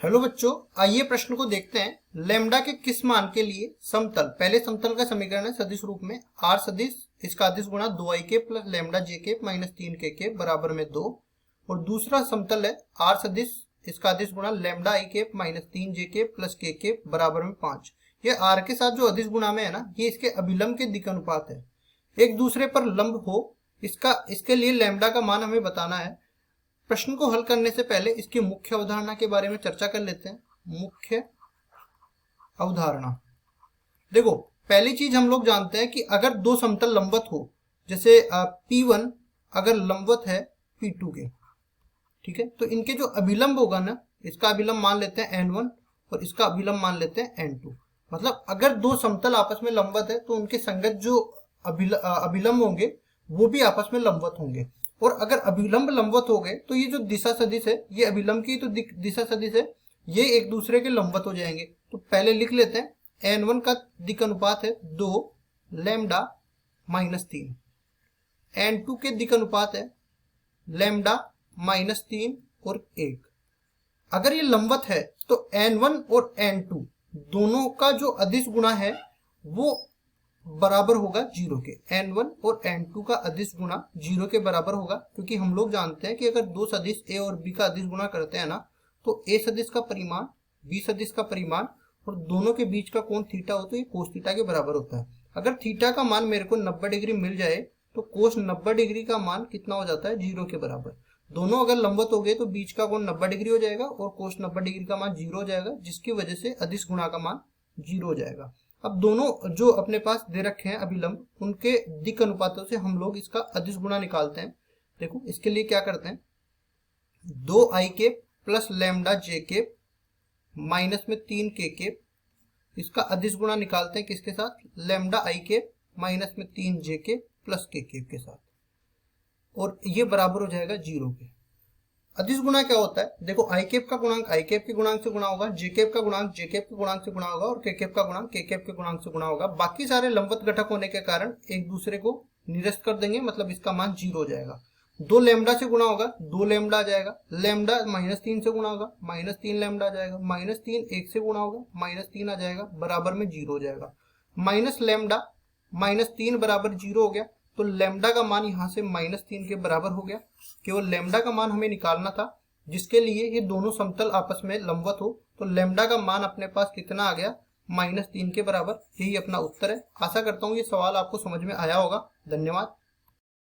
Hello बच्चों, आइए प्रश्न को देखते हैं। लेमडा के किस मान के लिए समतल, पहले समतल का समीकरण है सदिश रूप में आर सदिश इसका अदिश गुणा 2i के प्लस लेमडा जे के माइनस 3k के बराबर में 2, और दूसरा समतल है आर सदिश इसका अदिश गुणा लेमडा आई के माइनस 3 जे के प्लस के बराबर में 5। ये आर के साथ जो अदिश गुणा में है ना, ये इसके अभिलंब के दिक् अनुपात है, एक दूसरे पर लंब हो। इसके लिए लेमडा का मान हमें बताना है। प्रश्न को हल करने से पहले इसकी मुख्य अवधारणा के बारे में चर्चा कर लेते हैं। मुख्य अवधारणा, देखो पहली चीज हम लोग जानते हैं कि अगर दो समतल लंबवत हो, जैसे P1 अगर लंबवत है P2 के, ठीक है, तो इनके जो अभिलंब होगा ना, इसका अभिलंब मान लेते हैं N1 और इसका अभिलंब मान लेते हैं N2। मतलब अगर दो समतल आपस में लंबवत है तो उनके संगत जो अभिलंब होंगे वो भी आपस में लंबवत होंगे। और अगर अभिलंब लंबवत हो गए तो ये जो दिशा सदिश है, ये अभिलंब की तो दिशा सदिश है, ये एक दूसरे के लंबवत हो जाएंगे। तो पहले लिख लेते हैं N1 का दिक् अनुपात है 2 लेमडा माइनस 3, N2 के दिक् अनुपात है लेमडा माइनस 3 और 1। अगर ये लंबवत है तो N1 और N2 दोनों का जो अदिश गुणा है वो बराबर होगा 0 के। N1 और N2 का अदिश गुणा 0 के बराबर होगा, क्योंकि हम लोग जानते हैं कि अगर दो सदिश A और B का अदिश गुणा करते हैं ना, तो A सदिश का परिमाण B सदिश का परिमाण और दोनों के बीच का कोण थीटा हो तो ये कोस थीटा के बराबर होता है। अगर थीटा का मान मेरे को 90 डिग्री मिल जाए तो कोस 90 डिग्री का मान कितना हो जाता है, 0 के बराबर। दोनों अगर लंबवत हो गए तो बीच का कोण 90 डिग्री हो जाएगा और कोस 90 डिग्री का मान 0 हो जाएगा, जिसकी वजह से अदिश गुणा का मान 0 हो जाएगा। अब दोनों जो अपने पास दे रखे हैं अभिलंब, उनके दिक् अनुपातों से हम लोग इसका अदिश गुणा निकालते हैं। देखो इसके लिए क्या करते हैं, 2i के प्लस लेमडा जे के माइनस में 3k के, इसका अदिश गुणा निकालते हैं किसके साथ, लेमडा आई के माइनस में 3j के प्लस के साथ, और ये बराबर हो जाएगा 0 के। अदिश गुणा क्या होता है, देखो आई कैप का गुणांक आई कैप के गुणांक से गुणा होगा, जे कैप का गुणांक जे कैप के गुणांक से गुणा होगा और के कैप का गुणांक के कैप के गुणांक से गुणा होगा। बाकी सारे लंबवत घटक होने के कारण एक दूसरे को निरस्त कर देंगे, मतलब इसका मान 0 हो जाएगा। 2 लेमडा से गुणा होगा, 2 लेमडा आ जाएगा, लेमडा माइनस 3 से गुणा होगा, माइनस 3 लेमडा आ जाएगा, माइनस 3 1 से गुणा होगा, माइनस 3 आ जाएगा, बराबर में 0 हो जाएगा। माइनस लेमडा माइनस 3 बराबर 0 हो गया, तो लेमडा का मान यहाँ से माइनस 3 के बराबर हो गया। केवल लेमडा का मान हमें निकालना था, जिसके लिए ये दोनों समतल आपस में लंबवत हो। तो लेमडा का मान अपने पास कितना आ गया, माइनस 3 के बराबर। यही अपना उत्तर है। आशा करता हूँ ये सवाल आपको समझ में आया होगा। धन्यवाद।